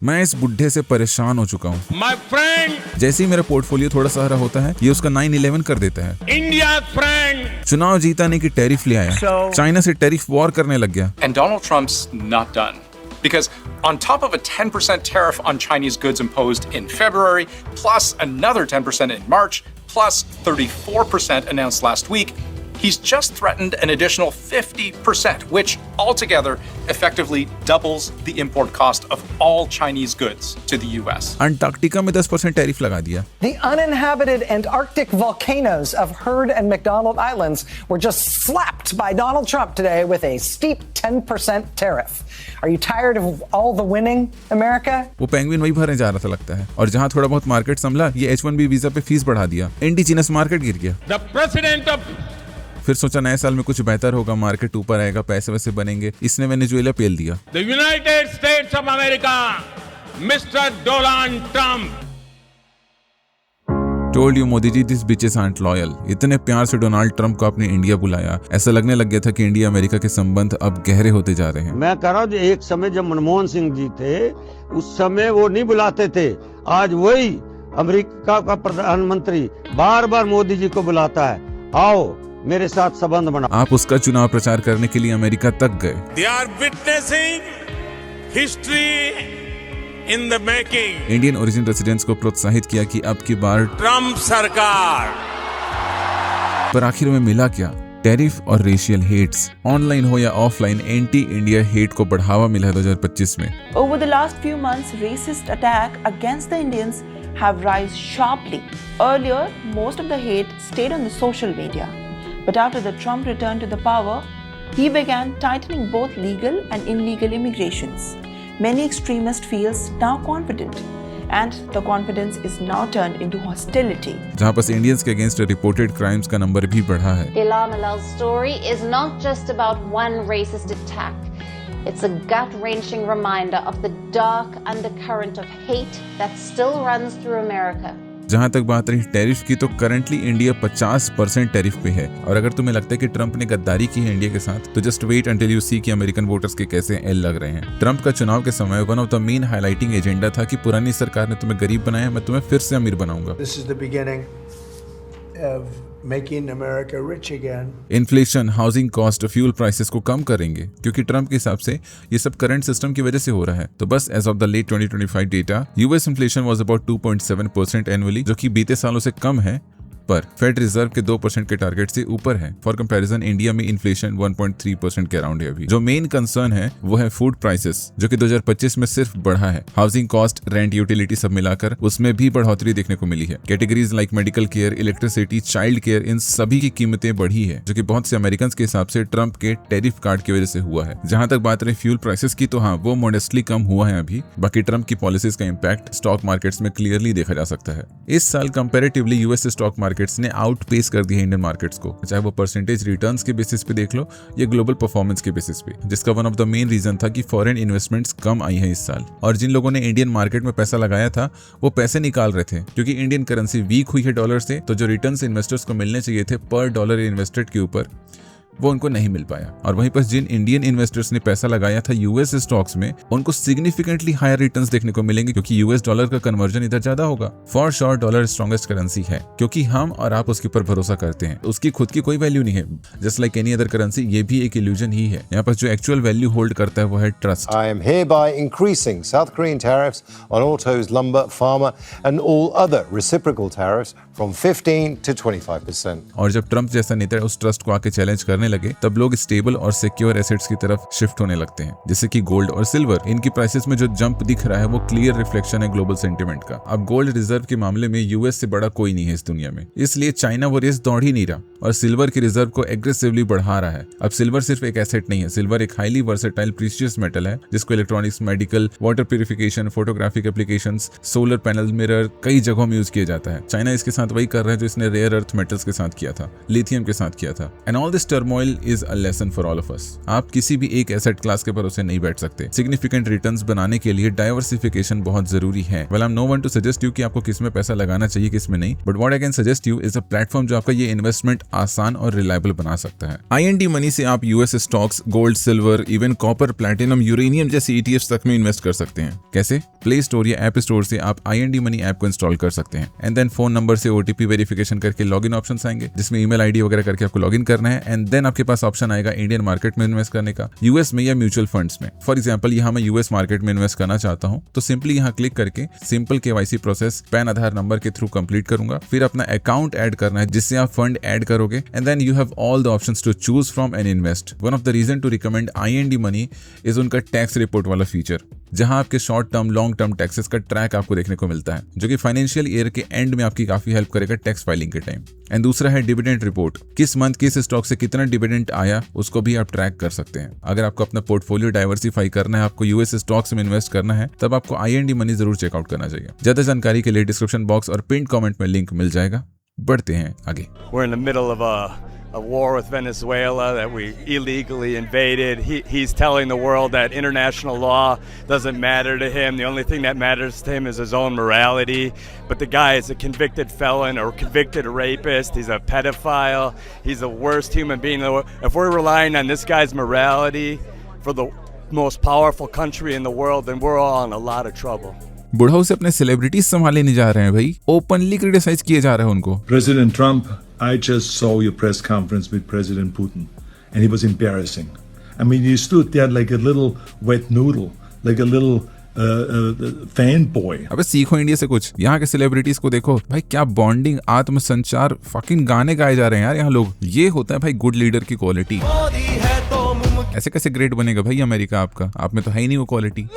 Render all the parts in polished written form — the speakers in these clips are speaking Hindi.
मैं इस बुढ़े से परेशान हो चुका हूँ। My friend, जैसे ही मेरा पोर्टफोलियो थोड़ा सा हरा होता है, ये उसका 9/11 कर देता है। India's friend. चुनाव जीताने की टैरिफ ले आया, चाइना से टैरिफ वॉर करने लग गया। And Donald Trump's not done. Because on top of a 10% tariff on Chinese goods imposed in February, plus another 10% in March, plus 34% announced last week, he's just threatened an additional 50%, which altogether effectively doubles the import cost of all Chinese goods to the US. Antarctica में 10% टैरिफ लगा दिया। The uninhabited Antarctic volcanoes of Heard and McDonald Islands were just slapped by Donald Trump today with a steep 10% tariff. Are you tired of all the winning, America? वो पेंगुइन वही भरने जा रहा था लगता है, और जहाँ थोड़ा बहुत मार्केट संभला, ये H-1B वीजा पे फीस बढ़ा दिया। इंडिजिनस मार्केट गिर गया। The president of फिर सोचा नए साल में कुछ बेहतर होगा, मार्केट ऊपर आएगा, पैसे वैसे बनेंगे, इसने वेनेजुएला पेल दिया। the United States of America, Mr. Donald Trump. Told you Modi ji, this bitches aren't loyal. इतने प्यार से डोनाल्ड ट्रंप को आपने इंडिया बुलाया, ऐसा लगने लग गया था कि इंडिया अमेरिका के संबंध अब गहरे होते जा रहे हैं। मैं कह रहा हूँ एक समय जब मनमोहन सिंह जी थे, उस समय वो नहीं बुलाते थे। आज वही अमेरिका का प्रधानमंत्री बार बार मोदी जी को बुलाता है, आओ मेरे साथ संबंध बनाओ। आप उसका चुनाव प्रचार करने के लिए अमेरिका तक गए। They are witnessing history in the making. Indian origin residents को प्रोत्साहित किया कि अब की बार ट्रम्प सरकार। पर आखिर में मिला क्या? टैरिफ और रेशियल हेट्स, ऑनलाइन हो या ऑफलाइन, एंटी इंडिया हेट को बढ़ावा मिला 2025 में। Over the last few months, racist attack against the Indians have risen sharply. Earlier, most of the hate stayed on the social media. But after the Trump return to the power, he began tightening both legal and illegal immigrations. Many extremists feel now confident, and the confidence is now turned into hostility. जहाँ पर इंडियंस के अगेंस्ट रिपोर्टेड क्राइम्स का नंबर भी बढ़ा है। Ilham Alal's story is not just about one racist attack. It's a gut-wrenching reminder of the dark undercurrent of hate that still runs through America. जहां तक बात रही टैरिफ की, तो करंटली इंडिया 50% टैरिफ पे है, और अगर तुम्हें लगता है कि ट्रंप ने गद्दारी की है इंडिया के साथ, तो just wait until you see कि अमेरिकन वोटर्स के कैसे एल लग रहे हैं। ट्रंप का चुनाव के समय one of the main highlighting agenda था कि पुरानी सरकार ने तुम्हें गरीब बनाया, मैं तुम्हें फिर से अमीर बनाऊंगा। This is the beginning of making America rich again. Inflation, housing cost, fuel prices को कम करेंगे, क्योंकि ट्रंप के हिसाब से ये सब करंट सिस्टम की वजह से हो रहा है। तो बस as of the late 2025 data, US inflation was about 2.7% annually, जो कि बीते सालों से कम है, पर फेड रिजर्व के 2% के टारगेट से ऊपर है। फॉर कंपैरिजन, इंडिया में इन्फ्लेशन 1.3% के अराउंड है अभी। जो मेन कंसर्न है वो है फूड प्राइसेस, जो कि 2025 में सिर्फ बढ़ा है। हाउसिंग कॉस्ट, रेंट, यूटिलिटी सब मिलाकर उसमें भी बढ़ोतरी देखने को मिली है। Categories like medical care, electricity, child care, इन सभी की कीमतें बढ़ी है, जो कि बहुत से अमेरिकन के हिसाब से ट्रंप के टैरिफ कार्ड की वजह से हुआ है। जहां तक बात रही फ्यूल प्राइसेस की, तो हाँ, वो मॉडेस्टली कम हुआ है अभी। बाकी ट्रंप की पॉलिसीज का इम्पैक्ट स्टॉक मार्केट्स में क्लियरली देखा जा सकता है। इस साल कंपैरेटिवली यूएस स्टॉक मार्केट्स ने आउटपेस कर दिया इंडियन मार्केट्स को, चाहे वो परसेंटेज रिटर्न्स के बेसिस पे देख लो या ग्लोबल परफॉर्मेंस के बेसिस पे, जिसका one of the main reason था कि फॉरेन इन्वेस्टमेंट्स कम आई है इस साल। और जिन लोगों ने इंडियन मार्केट में पैसा लगाया था, वो पैसे निकाल रहे थे, क्योंकि इंडियन करेंसी वीक हुई है डॉलर से, तो जो रिटर्न्स इन्वेस्टर्स को मिलने चाहिए थे पर डॉलर इन्वेस्टेड के ऊपर, वो उनको नहीं मिल पाया। और वहीं पर जिन इंडियन इन्वेस्टर्स ने पैसा लगाया था यूएस स्टॉक्स में, उनको सिग्निफिकेंटली हायर रिटर्न्स देखने को मिलेंगे, क्योंकि यूएस डॉलर का कन्वर्जन इधर ज्यादा होगा। For sure dollar strongest currency है, क्योंकि हम और आप उसके ऊपर भरोसा करते हैं। उसकी खुद की कोई वैल्यू नहीं है, just like any other currency, ये भी एक इल्यूजन ही है। यहाँ पर जो एक्चुअल वैल्यू होल्ड करता है वो है trust. I am hereby increasing South Korean tariffs on autos, lumber, pharma and all other reciprocal tariffs from 15 to 25%. और जब ट्रंप जैसा नेता उस ट्रस्ट को आके चैलेंज करने लगे, तब लोग स्टेबल और सिक्योर एसेट्स की तरफ शिफ्ट होने लगते हैं, जैसे कि गोल्ड और सिल्वर। इनकी प्राइसेस में जो जंप दिख रहा है वो क्लियर रिफ्लेक्शन है ग्लोबल सेंटिमेंट का। अब गोल्ड रिजर्व के मामले में यूएस से बड़ा कोई नहीं है इस दुनिया में, इसलिए चाइना वो रेस दौड़ ही नहीं रहा और सिल्वर की रिजर्व को एग्रेसिवली बढ़ा रहा है। अब सिल्वर सिर्फ एक एसेट नहीं है, सिल्वर एक हाईली वर्सेटाइल प्रीशियस मेटल है, जिसको electronics, medical, water purification, photographic applications, solar panel, mirror, कई जगहों में यूज किया जाता है। चाइना इसके साथ वही कर रहा है जो इसने रेयर अर्थ मेटल्स के साथ किया था, लिथियम के साथ किया था। And all this turmoil oil is a lesson for all of us. आप किसी भी एक एसेट क्लास के भरोसे नहीं बैठ सकते। सिग्निफिकेंट रिटर्न्स बनाने के लिए डाइवर्सिफिकेशन बहुत जरूरी है। Well I am no one to suggest you कि आपको किस में पैसा लगाना चाहिए किस में नहीं, but what I can suggest you is a platform जो आपका ये इन्वेस्टमेंट आसान और रिलायबल बना सकता है। IND मनी से आप US stocks, gold, silver, even copper, platinum, uranium जैसे ETFs तक में इन्वेस्ट कर सकते हैं। कैसे? प्ले स्टोर या ऐप स्टोर से आप IND मनी ऐप को इंस्टॉल कर सकते हैं एंड देन फोन नंबर से OTP वेरिफिकेशन करके लॉगिन ऑप्शंस आएंगे जिसमें ईमेल ID वगैरह करके आपको लॉगिन करना है एंड देन आपके पास ऑप्शन आएगा इंडियन मार्केट में इन्वेस्ट करने का, यूएस में या म्यूचुअल फंड्स में। फॉर एग्जांपल यहाँ मैं यूएस मार्केट में इन्वेस्ट करना चाहता हूँ तो सिंपली यहाँ क्लिक करके simple KYC process PAN Aadhaar number के थ्रू कंप्लीट करूंगा। फिर अपना अकाउंट ऐड करना है जिससे आप फंड ऐड करोगे and then you have all the options to choose from and invest. One of the reason to recommend IND money is उनका टैक्स रिपोर्ट वाला फीचर जहां आपके short term long term taxes का ट्रैक आपको देखने को मिलता है जो कि फाइनेंशियल ईयर के एंड में आपकी काफी हेल्प करेगा टैक्स फाइलिंग के टाइम। एंड दूसरा है डिविडेंड रिपोर्ट, किस मंथ किस स्टॉक से कितना डिविडेंड आया उसको भी आप ट्रैक कर सकते हैं। अगर आपको अपना पोर्टफोलियो डाइवर्सिफाई करना है, आपको यूएस स्टॉक्स में इन्वेस्ट करना है, तब आपको IND मनी जरूर चेकआउट करना चाहिए। ज्यादा जानकारी के लिए डिस्क्रिप्शन बॉक्स और पिन कमेंट में लिंक मिल जाएगा। बढ़ते हैं आगे। We're in the middle of a war with Venezuela that we illegally invaded. He's telling the world that international law doesn't matter to him. The only thing that matters to him is his own morality. But the guy is a convicted felon or convicted rapist. He's a pedophile. He's the worst human being. If we're relying on this guy's morality for the most powerful country in the world, then we're all in a lot of trouble. बुढ़ाऊ से अपने सेलिब्रिटीज संभाले नहीं जा रहे हैं भाई, ओपनली क्रिटिसाइज किए जा रहे हैं उनको। President Trump, I just saw your press conference with President Putin and it was embarrassing. I mean, you stood there like a little wet noodle, like a little fanboy. अबे सीखो इंडिया से कुछ। यहाँ के सेलिब्रिटीज को देखो भाई, क्या बॉन्डिंग, आत्म संचार, फकिंग गाने गाए जा रहे हैं यार यहाँ लोग। ये होता है भाई गुड लीडर की क्वालिटी। ऐसे कैसे ग्रेट बनेगा भाई अमेरिका आपका? आप में तो है ही नहीं वो क्वालिटी।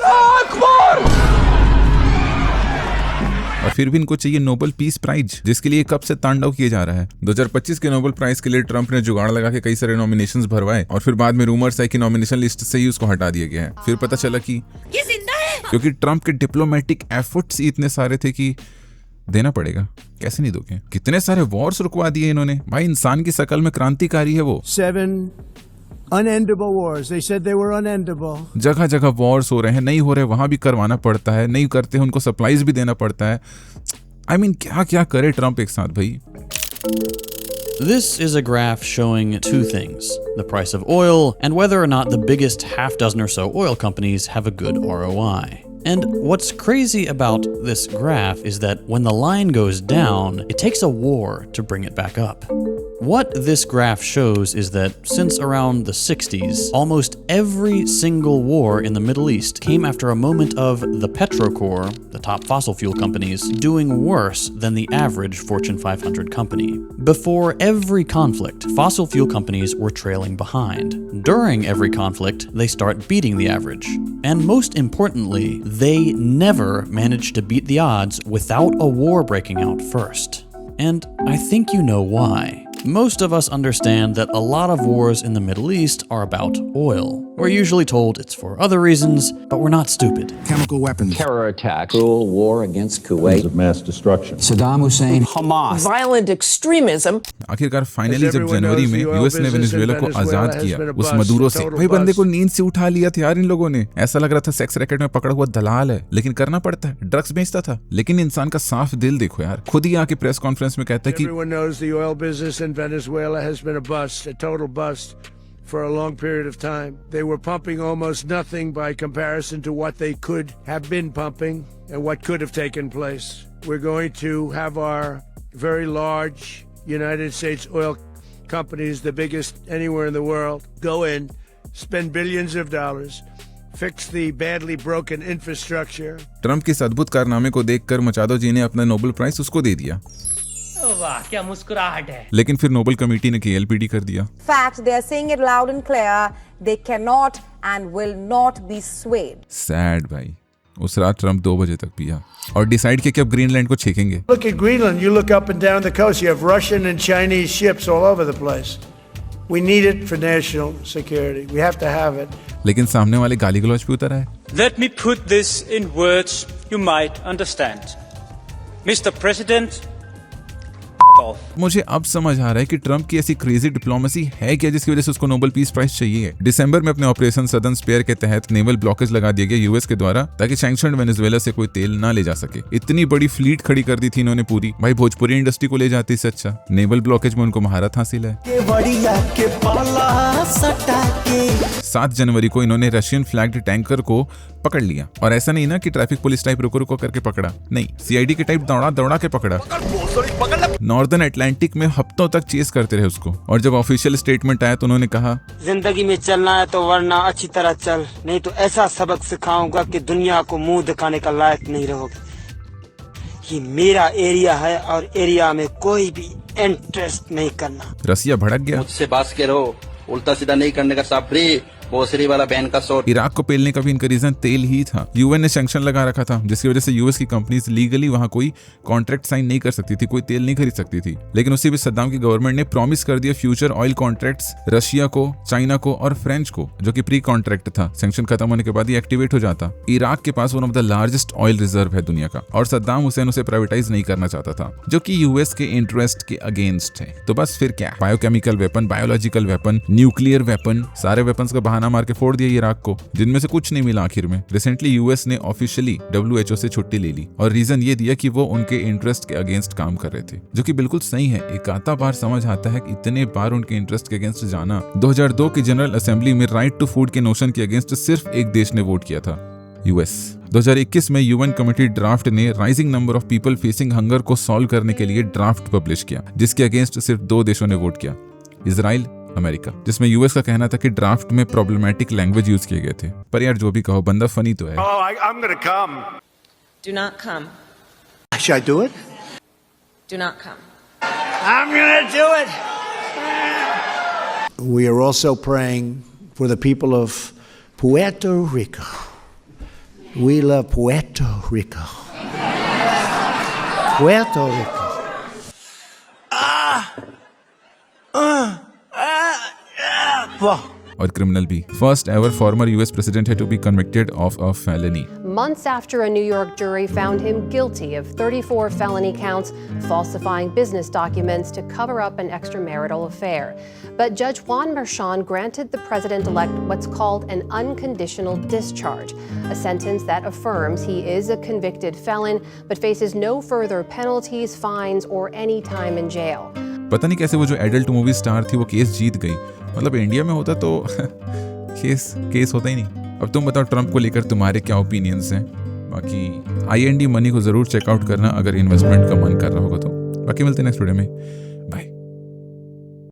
और फिर भी इनको चाहिए नोबेल पीस प्राइज जिसके लिए कब से तांडव किया जा रहा है। 2025 के नोबेल प्राइज के लिए ट्रंप ने जुगाड़ लगा के कई सारे नॉमिनेशंस भरवाए और फिर बाद में रूमर्स है कि नॉमिनेशन लिस्ट से ही उसको हटा दिया गया है। फिर पता चला कि ये जिंदा है क्योंकि ट्रंप के डिप्लोमेटिक एफर्ट्स इतने सारे थे कि देना पड़ेगा। कैसे नहीं दोगे? कितने सारे वॉर्स रुकवा दिए इन्होंने भाई। इंसान की शकल में क्रांतिकारी है वो। 7 unendable wars. They said they were unendable. जगह जगह वॉर्स हो रहे हैं, नहीं हो रहे वहां भी करवाना पड़ता है, नहीं करते उनको सप्लाईज भी देना पड़ता है। I mean, क्या क्या करे ट्रंप एक साथ भाई। This is a graph showing two things: the price of oil and whether or not the biggest half dozen or so oil companies have a good ROI. And what's crazy about this graph is that when the line goes down, it takes a war to bring it back up. What this graph shows is that since around the 60s, almost every single war in the Middle East came after a moment of the petrocore, the top fossil fuel companies, doing worse than the average Fortune 500 company. Before every conflict, fossil fuel companies were trailing behind. During every conflict, they start beating the average. And most importantly, they never managed to beat the odds without a war breaking out first. And I think you know why. Most of us understand that a lot of wars in the Middle East are about oil. We're usually told it's for other reasons, but we're not stupid. Chemical weapons, terror attacks, cruel war against Kuwait, of mass destruction, Saddam Hussein, Hamas, violent extremism. आखिरकार फाइनली जब जनवरी में यूएस ने वेनेजुएला को आजाद किया उस मदुरो से, भाई बंदे को नींद से उठा लिया था यार इन लोगों ने। ऐसा लग रहा था सेक्स रैकेट में पकड़ा हुआ दलाल है, लेकिन करना पड़ता है, ड्रग्स बेचता था। लेकिन इंसान का साफ दिल देखो यार, खुद ही आके प्रेस कॉन्फ्रेंस में कहता है कि Venezuela has been a bust, a total bust for a long period of time. They were pumping almost nothing by comparison to what they could have been pumping and what could have taken place. We're going to have our very large United States oil companies, the biggest anywhere in the world, go in, spend billions of dollars, fix the badly broken infrastructure. Trump के इस अद्भुत कारनामे को देखकर मचादो जी ने अपना नोबेल प्राइज उसको दे दिया। वाह क्या मुस्कुराहट है। लेकिन फिर नोबेल कमेटी ने KLPD कर दिया। Fact, they are saying it loud and clear. They cannot and will not be swayed. Sad भाई। उस रात ट्रंप 2 बजे तक पिया और डिसाइड किया कि अब ग्रीनलैंड को छेकेंगे। Look at Greenland. You look up and down the coast. You have Russian and Chinese ships all over the place. We need it for national security. We have to have it. लेकिन सामने वाले गाली गलौज पे उतर आए। Let me put this in words you might understand. Mr. President, call. मुझे अब समझ आ रहा है कि ट्रम्प की ऐसी क्रेजी डिप्लोमेसी है क्या जिसकी वजह से उसको नोबेल पीस प्राइज चाहिए। दिसंबर में अपने ऑपरेशन सदर्न स्पेयर के तहत नेवल ब्लॉकेज लगा दिया गया यूएस के द्वारा ताकि सैंक्शन्ड वेनेजुएला से कोई तेल ना ले जा सके। इतनी बड़ी फ्लीट खड़ी कर दी थी इन्होंने पूरी, भाई भोजपुरी इंडस्ट्री को ले जाती इससे अच्छा। नेवल ब्लॉकेज में उनको महारत हासिल है। 7 जनवरी को इन्होंने रशियन फ्लैग्ड टैंकर को पकड़ लिया, और ऐसा नहीं ना कि ट्रैफिक पुलिस टाइप रुको रुको करके पकड़ा, नहीं, सीआईडी के टाइप दौड़ा दौड़ा के पकड़ा। नॉर्दर्न अटलांटिक में हफ्तों तक चेस करते रहे उसको, और जब ऑफिशियल स्टेटमेंट आया तो उन्होंने कहा, जिंदगी में चलना है तो वरना अच्छी तरह चल, नहीं तो ऐसा सबक सिखाऊंगा कि दुनिया को मुंह दिखाने का लायक नहीं रहोगे। ये मेरा एरिया है और एरिया में कोई भी इंटरेस्ट नहीं करना। रसिया भड़क गया, मुझसे बात करो, उल्टा सीधा नहीं करने का सब फ्री, बोसरी वाला बैन का शॉट। इराक को पेलने का भी इनका रीजन तेल ही था। यूएन ने सैंक्शन लगा रखा था जिसकी वजह से यूएस की कंपनीज लीगली वहां कोई कॉन्ट्रैक्ट साइन नहीं कर सकती थी, कोई तेल नहीं खरीद सकती थी। लेकिन उसी बीच सद्दाम की गवर्नमेंट ने प्रॉमिस कर दिया फ्यूचर ऑयल कॉन्ट्रैक्ट्स रशिया को, चाइना को और फ्रेंच को, जो कि प्री कॉन्ट्रैक्ट था। सैंक्शन खत्म होने के बाद ये एक्टिवेट हो जाता। इराक के पास one of the largest oil reserve है दुनिया का, और सद्दाम हुसैन उसे प्राइवेटाइज नहीं करना चाहता था, जो कि यूएस के इंटरेस्ट के अगेंस्ट है। तो बस फिर क्या, biochemical weapon, biological weapon, nuclear weapon, सारे वेपन्स का बहाना मार के फोड़ दिया इराक को, जिनमें से कुछ नहीं मिला आखिर में। रिसेंटली यूएस ने ऑफिशियली WHO से छुट्टी ले ली, और रीजन ये दिया कि वो उनके इंटरेस्ट के अगेंस्ट काम कर रहे थे, जो कि बिल्कुल सही है। एक आता बार समझ आता है कि इतने बार उनके इंटरेस्ट के अगेंस्ट जाना। 2002 की जनरल असेंबली में राइट टू फूड के नोशन के अगेंस्ट सिर्फ एक देश ने वोट किया था, यूएस। 2021 में यूएन कमेटी ड्राफ्ट ने rising number of people facing hunger को सॉल्व करने के लिए ड्राफ्ट पब्लिश किया, जिसके अगेंस्ट सिर्फ 2 देशों ने वोट किया, इजराइल, अमेरिका, जिसमें यूएस का कहना था कि ड्राफ्ट में प्रॉब्लमैटिक लैंग्वेज यूज किए गए थे। पर यार जो भी कहो, बंदा फनी तो है। I'm gonna come. Do not come. Should I do it? Do not come. I'm gonna do it. We are also praying for the people of Puerto Rico. We love Puerto Rico. Puerto Rico. और क्रिमिनल भी। First ever former US president है to be convicted of a felony. Months after a New York jury found him guilty of 34 felony counts, falsifying business documents to cover up an extramarital affair. But Judge Juan Merchan granted the president-elect what's called an unconditional discharge, a sentence that affirms he is a convicted felon but faces no further penalties, fines, or any time in jail. पता नहीं कैसे वो जो एडल्ट मूवी स्टार थी वो केस जीत गई। मतलब इंडिया में होता तो केस होता ही नहीं। अब तुम बताओ ट्रम्प को लेकर तुम्हारे क्या ओपिनियंस हैं। बाकी IND मनी को जरूर चेकआउट करना अगर इन्वेस्टमेंट का मन कर रहा होगा तो। बाकी मिलते हैं नेक्स्ट वीडियो में।